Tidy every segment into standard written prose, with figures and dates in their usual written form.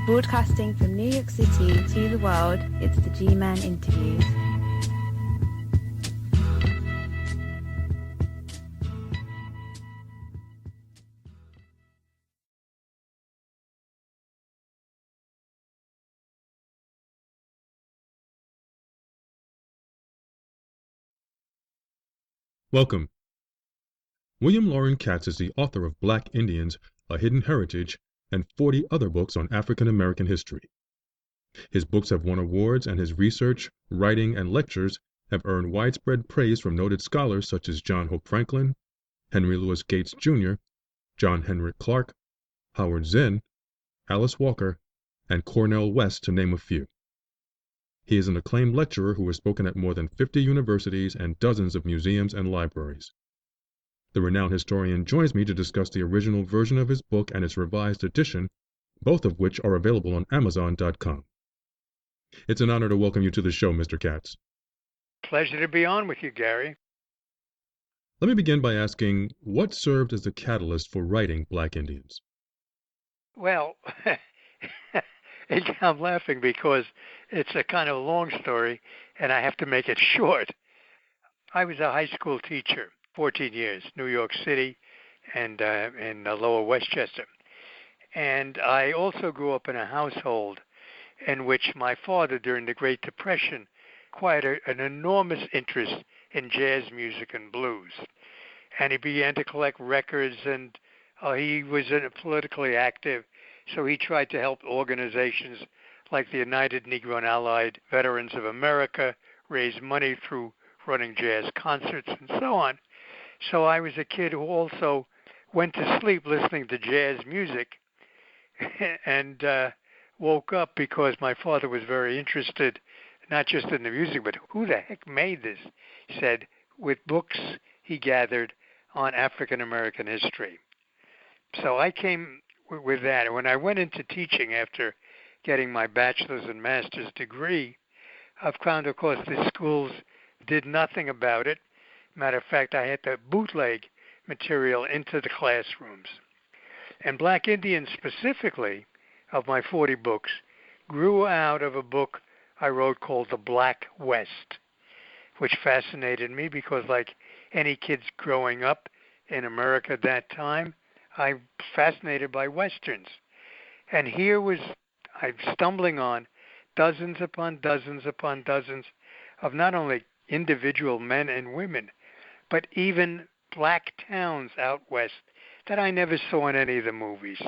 Broadcasting from New York City to the world, it's the G-Man Interviews. Welcome. William Loren Katz is the author of Black Indians, A Hidden Heritage, and 40 other books on African American history. His books have won awards, and his research, writing, and lectures have earned widespread praise from noted scholars such as John Hope Franklin, Henry Louis Gates Jr., John Henrik Clarke, Howard Zinn, Alice Walker, and Cornel West, to name a few. He is an acclaimed lecturer who has spoken at more than 50 universities and dozens of museums and libraries. The renowned historian joins me to discuss the original version of his book and its revised edition, both of which are available on Amazon.com. It's an honor to welcome you to the show, Mr. Katz. Pleasure to be on with you, Gary. Let me begin by asking, what served as the catalyst for writing Black Indians? Well, I'm laughing because it's a kind of long story, and I have to make it short. I was a high school teacher, 14 years, New York City, and in Lower Westchester. And I also grew up in a household in which my father, during the Great Depression, acquired an enormous interest in jazz music and blues. And he began to collect records, and he was politically active, so he tried to help organizations like the United Negro and Allied Veterans of America raise money through running jazz concerts and so on. So I was a kid who also went to sleep listening to jazz music and woke up because my father was very interested, not just in the music, but who the heck made this, he said, with books he gathered on African American history. So I came with that. And when I went into teaching after getting my bachelor's and master's degree, I've found, of course, the schools did nothing about it. Matter of fact, I had to bootleg material into the classrooms. And Black Indians specifically, of my 40 books, grew out of a book I wrote called The Black West, which fascinated me because, like any kids growing up in America at that time, I'm fascinated by Westerns. And here was I stumbling on dozens upon dozens upon dozens of not only individual men and women, but even black towns out west that I never saw in any of the movies.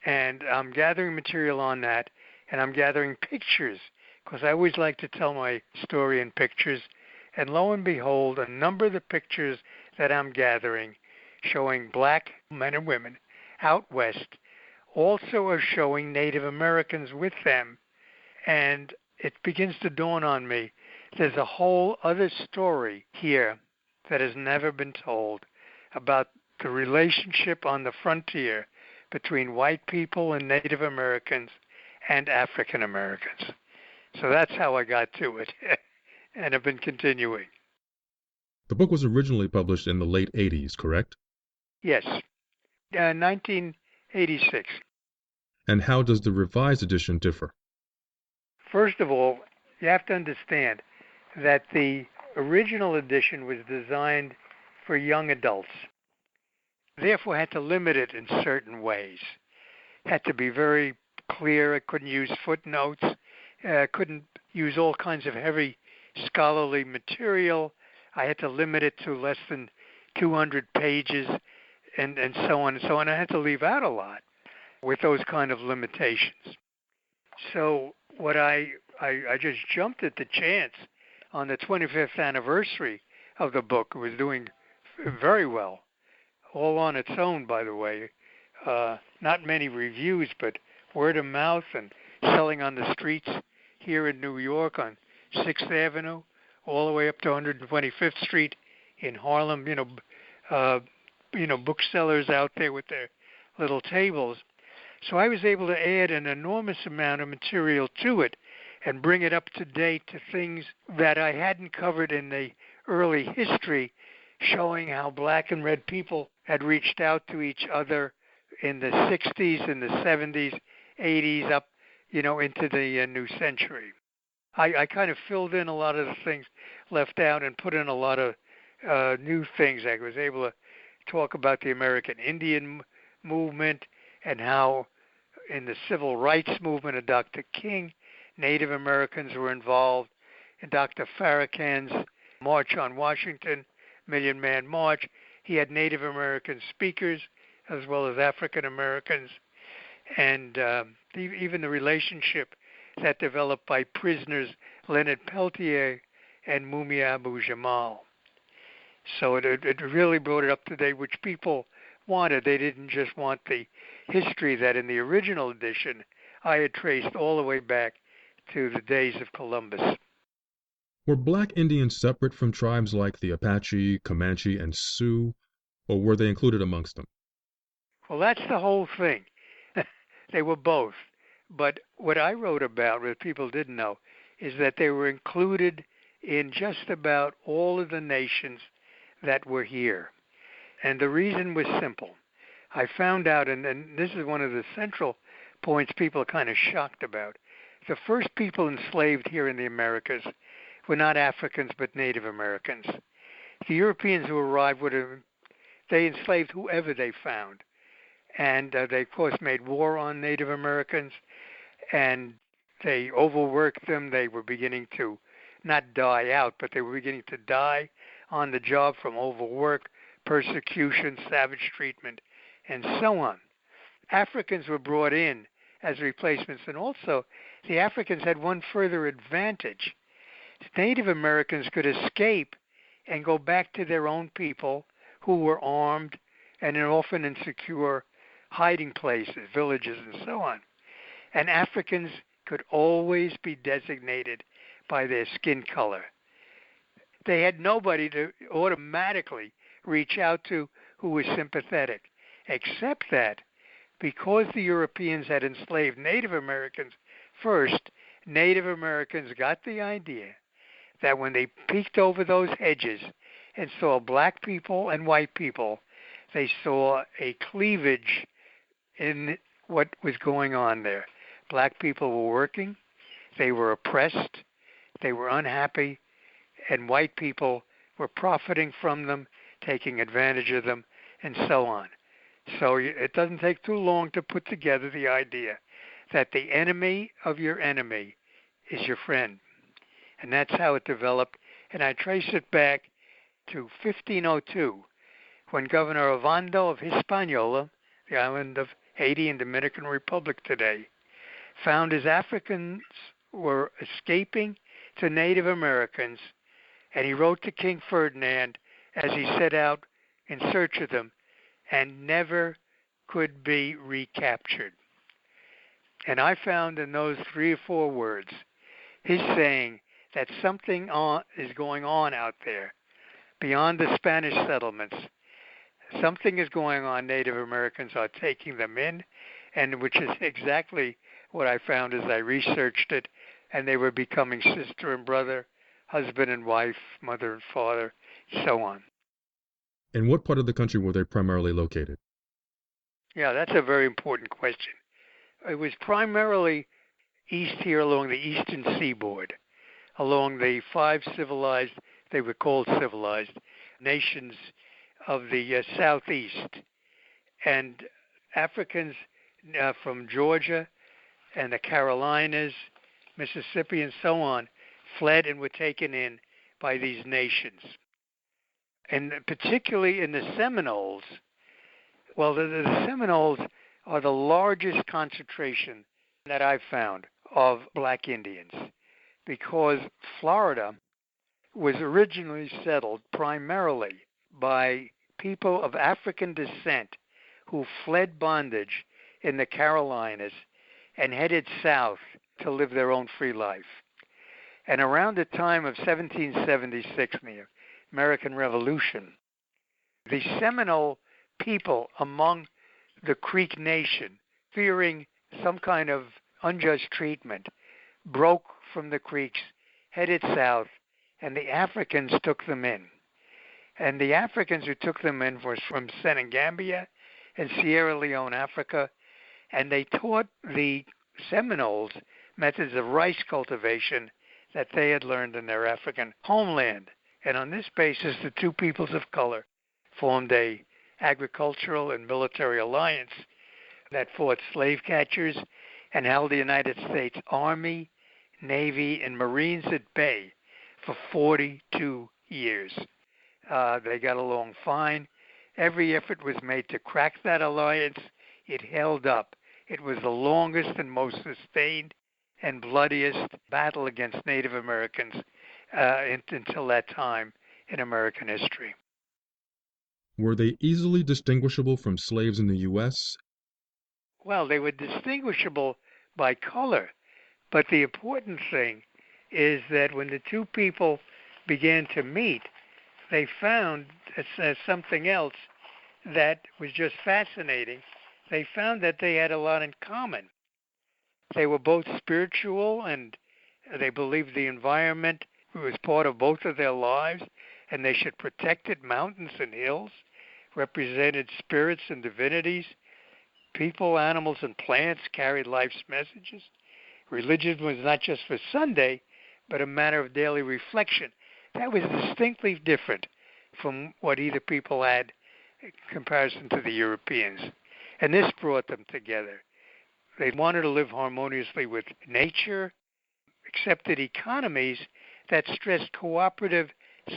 And I'm gathering material on that, and I'm gathering pictures, because I always like to tell my story in pictures. And lo and behold, a number of the pictures that I'm gathering showing black men and women out west also are showing Native Americans with them. And it begins to dawn on me, there's a whole other story here that has never been told about the relationship on the frontier between white people and Native Americans and African Americans. So that's how I got to it, and have been continuing. The book was originally published in the late 80s, correct? Yes, 1986. And how does the revised edition differ? First of all, you have to understand that the original edition was designed for young adults. Therefore, had to limit it in certain ways. Had to be very clear. I couldn't use footnotes. Couldn't use all kinds of heavy scholarly material. I had to limit it to less than 200 pages and so on and so on. I had to leave out a lot with those kind of limitations. So what I just jumped at the chance on the 25th anniversary of the book. It was doing very well, all on its own, by the way. Not many reviews, but word of mouth and selling on the streets here in New York on 6th Avenue, all the way up to 125th Street in Harlem. Booksellers out there with their little tables. So I was able to add an enormous amount of material to it and bring it up to date to things that I hadn't covered in the early history, showing how black and red people had reached out to each other in the 60s and the 70s 80s up, into the new century. I kind of filled in a lot of the things left out and put in a lot of new things. I was able to talk about the American Indian movement and how in the civil rights movement of Dr. King, Native Americans were involved. In Dr. Farrakhan's March on Washington, Million Man March, he had Native American speakers as well as African Americans, and even the relationship that developed by prisoners Leonard Peltier and Mumia Abu-Jamal. So it really brought it up to date, which people wanted. They didn't just want the history that in the original edition I had traced all the way back to the days of Columbus. Were black Indians separate from tribes like the Apache, Comanche, and Sioux, or were they included amongst them? Well, that's the whole thing. They were both. But what I wrote about, what people didn't know, is that they were included in just about all of the nations that were here. And the reason was simple. I found out, and this is one of the central points people are kind of shocked about. The first people enslaved here in the Americas were not Africans but Native Americans. The Europeans who arrived they enslaved whoever they found. And they, of course, made war on Native Americans, and they overworked them. They were beginning to not die out, but they were beginning to die on the job from overwork, persecution, savage treatment, and so on. Africans were brought in as replacements, and also the Africans had one further advantage. Native Americans could escape and go back to their own people who were armed and often in secure hiding places, villages, and so on. And Africans could always be designated by their skin color. They had nobody to automatically reach out to who was sympathetic, except that because the Europeans had enslaved Native Americans first, Native Americans got the idea that when they peeked over those hedges and saw black people and white people, they saw a cleavage in what was going on there. Black people were working, they were oppressed, they were unhappy, and white people were profiting from them, taking advantage of them, and so on. So it doesn't take too long to put together the idea that the enemy of your enemy is your friend. And that's how it developed. And I trace it back to 1502, when Governor Ovando of Hispaniola, the island of Haiti and Dominican Republic today, found his Africans were escaping to Native Americans, and he wrote to King Ferdinand as he set out in search of them, and never could be recaptured. And I found in those 3 or 4 words his saying that something is going on out there beyond the Spanish settlements. Something is going on. Native Americans are taking them in, and which is exactly what I found as I researched it, and they were becoming sister and brother, husband and wife, mother and father, so on. In what part of the country were they primarily located? Yeah, that's a very important question. It was primarily east here along the eastern seaboard, along the 5 civilized, they were called civilized, nations of the southeast. And Africans from Georgia and the Carolinas, Mississippi, and so on, fled and were taken in by these nations. And particularly in the Seminoles, well, the Seminoles are the largest concentration that I've found of black Indians, because Florida was originally settled primarily by people of African descent who fled bondage in the Carolinas and headed south to live their own free life. And around the time of 1776, the American Revolution, the Seminole people among the Creek Nation, fearing some kind of unjust treatment, broke from the Creeks, headed south, and the Africans took them in. And the Africans who took them in were from Senegambia and Sierra Leone, Africa, and they taught the Seminoles methods of rice cultivation that they had learned in their African homeland. And on this basis, the two peoples of color formed a agricultural and military alliance that fought slave catchers and held the United States Army, Navy, and Marines at bay for 42 years. They got along fine. Every effort was made to crack that alliance. It held up. It was the longest and most sustained and bloodiest battle against Native Americans until that time in American history. Were they easily distinguishable from slaves in the U.S.? Well, they were distinguishable by color, but the important thing is that when the two people began to meet, they found something else that was just fascinating. They found that they had a lot in common. They were both spiritual, and they believed the environment was part of both of their lives, and they should protect it. Mountains and hills represented spirits and divinities. People, animals, and plants carried life's messages. Religion was not just for Sunday, but a matter of daily reflection. That was distinctly different from what either people had in comparison to the Europeans. And this brought them together. They wanted to live harmoniously with nature, accepted economies that stressed cooperative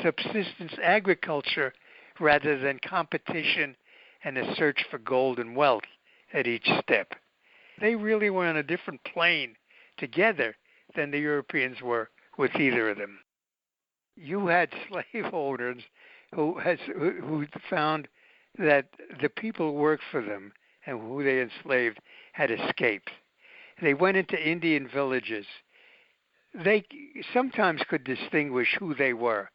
subsistence agriculture rather than competition and a search for gold and wealth at each step. They really were on a different plane together than the Europeans were with either of them. You had slaveholders who found that the people who worked for them and who they enslaved had escaped. They went into Indian villages. They sometimes could distinguish who they were,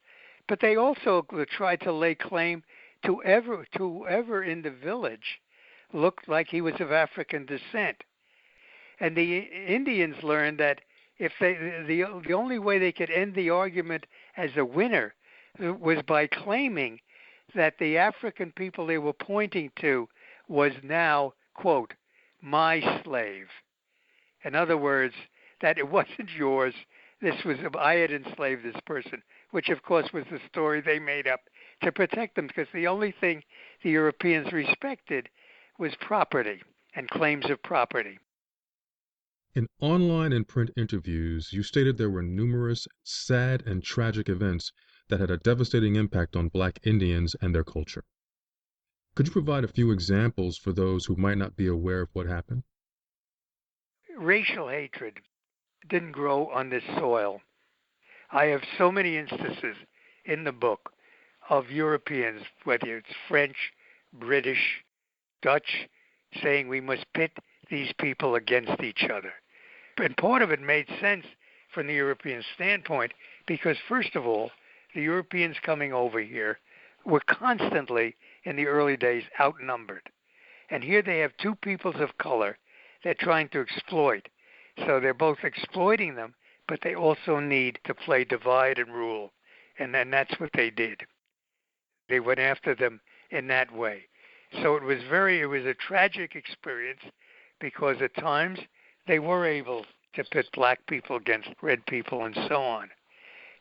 but they also tried to lay claim to whoever in the village looked like he was of African descent. And the Indians learned that if the only way they could end the argument as a winner was by claiming that the African people they were pointing to was now, quote, my slave. In other words, that it wasn't yours. I had enslaved this person, which of course was the story they made up to protect them, because the only thing the Europeans respected was property and claims of property. In online and print interviews, you stated there were numerous sad and tragic events that had a devastating impact on Black Indians and their culture. Could you provide a few examples for those who might not be aware of what happened? Racial hatred didn't grow on this soil. I have so many instances in the book of Europeans, whether it's French, British, Dutch, saying we must pit these people against each other. And part of it made sense from the European standpoint because, first of all, the Europeans coming over here were constantly, in the early days, outnumbered. And here they have two peoples of color they're trying to exploit. So they're both exploiting them, but they also need to play divide and rule. And then that's what they did. They went after them in that way. So it was a tragic experience because at times they were able to pit black people against red people and so on.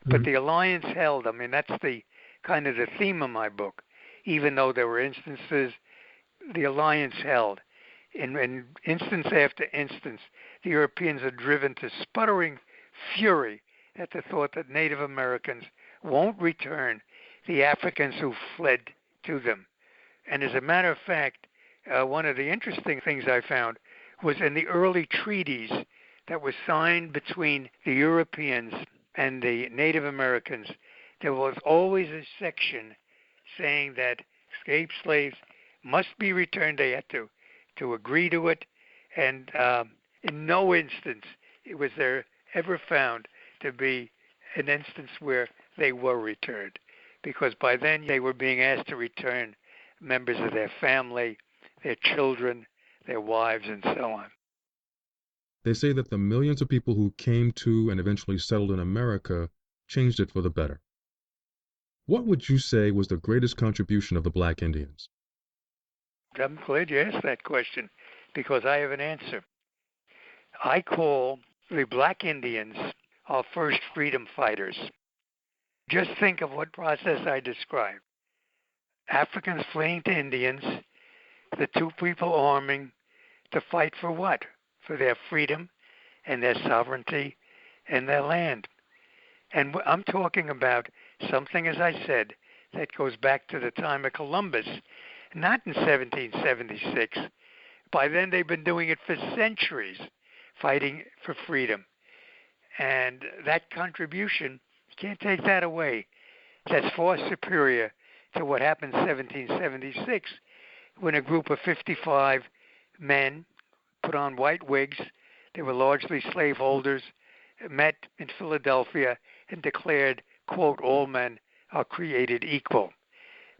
But the alliance held. I mean, that's the kind of the theme of my book. Even though there were instances, the alliance held. In instance after instance, the Europeans are driven to sputtering fury at the thought that Native Americans won't return the Africans who fled to them. And as a matter of fact, one of the interesting things I found was in the early treaties that were signed between the Europeans and the Native Americans, there was always a section saying that escaped slaves must be returned. They had to agree to it, and in no instance was there ever found to be an instance where they were returned, because by then they were being asked to return members of their family, their children, their wives, and so on. They say that the millions of people who came to and eventually settled in America changed it for the better. What would you say was the greatest contribution of the Black Indians? I'm glad you asked that question. because I have an answer. I call the black Indians our first freedom fighters. Just think of what process I described. Africans fleeing to Indians, the two people arming to fight for what? For their freedom and their sovereignty and their land. And I'm talking about something, as I said, that goes back to the time of Columbus, not in 1776. By then they've been doing it for centuries, fighting for freedom. And that contribution, you can't take that away. That's far superior to what happened in 1776, when a group of 55 men put on white wigs, they were largely slaveholders, met in Philadelphia and declared, quote, all men are created equal.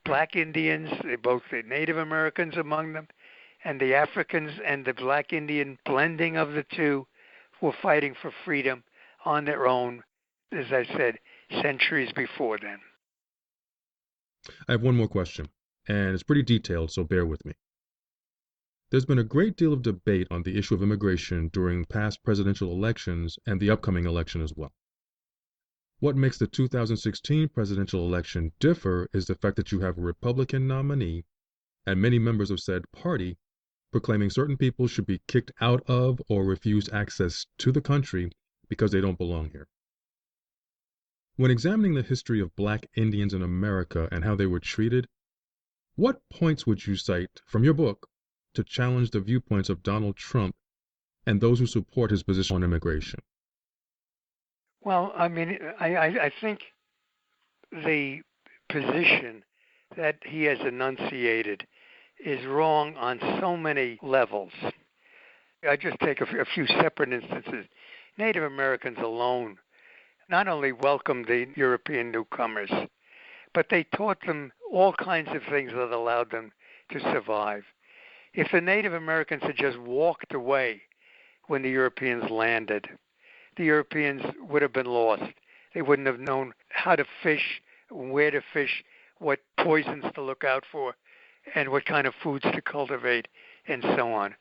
Black Indians, both the Native Americans among them, and the Africans and the black Indian blending of the two were fighting for freedom on their own, as I said, centuries before then. I have one more question, and it's pretty detailed, so bear with me. There's been a great deal of debate on the issue of immigration during past presidential elections and the upcoming election as well. What makes the 2016 presidential election differ is the fact that you have a Republican nominee and many members of said party proclaiming certain people should be kicked out of or refused access to the country because they don't belong here. When examining the history of black Indians in America and how they were treated, what points would you cite from your book to challenge the viewpoints of Donald Trump and those who support his position on immigration? Well, I mean, I think the position that he has enunciated is wrong on so many levels. I just take a few separate instances. Native Americans alone not only welcomed the European newcomers, but they taught them all kinds of things that allowed them to survive. If the Native Americans had just walked away when the Europeans landed, the Europeans would have been lost. They wouldn't have known how to fish, where to fish, what poisons to look out for, and what kind of foods to cultivate, and so on.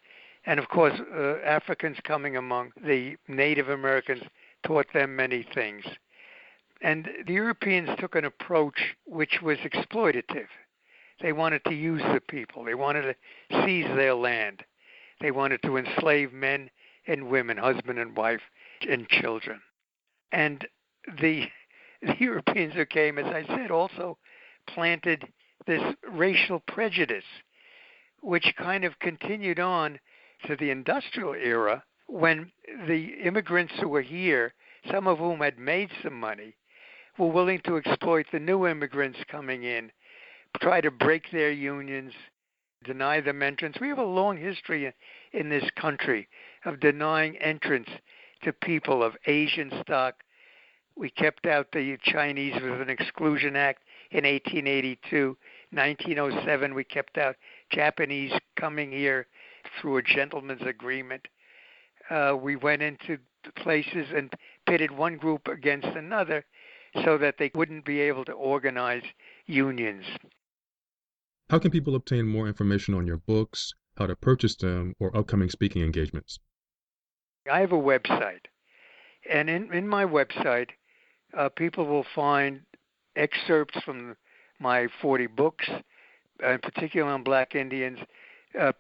And of course, Africans coming among the Native Americans taught them many things. And the Europeans took an approach which was exploitative. They wanted to use the people. They wanted to seize their land. They wanted to enslave men and women, husband and wife, and children. And the Europeans who came, as I said, also planted this racial prejudice, which kind of continued on to the industrial era, when the immigrants who were here, some of whom had made some money, were willing to exploit the new immigrants coming in, try to break their unions, deny them entrance. We have a long history in this country of denying entrance to people of Asian stock. We kept out the Chinese with an Exclusion Act in 1882. 1907, we kept out Japanese coming here through a gentleman's agreement. We went into places and pitted one group against another so that they wouldn't be able to organize unions. How can people obtain more information on your books, how to purchase them, or upcoming speaking engagements? I have a website, and in my website, people will find excerpts from my 40 books, in particular on black Indians,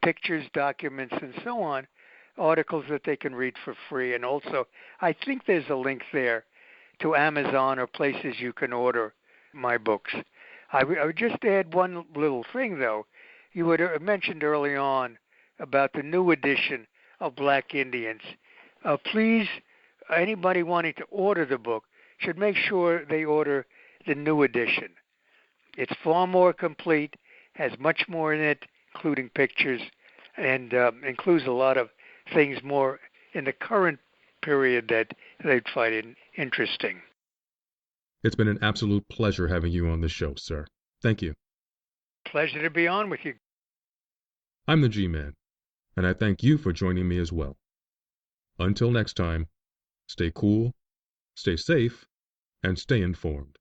pictures, documents, and so on, articles that they can read for free. And also, I think there's a link there to Amazon or places you can order my books. I would just add one little thing, though. You had mentioned early on about the new edition of Black Indians. Please, anybody wanting to order the book should make sure they order the new edition. It's far more complete, has much more in it, including pictures, and includes a lot of things more in the current period that they'd find interesting. It's been an absolute pleasure having you on the show, sir. Thank you. Pleasure to be on with you. I'm the G-Man, and I thank you for joining me as well. Until next time, stay cool, stay safe, and stay informed.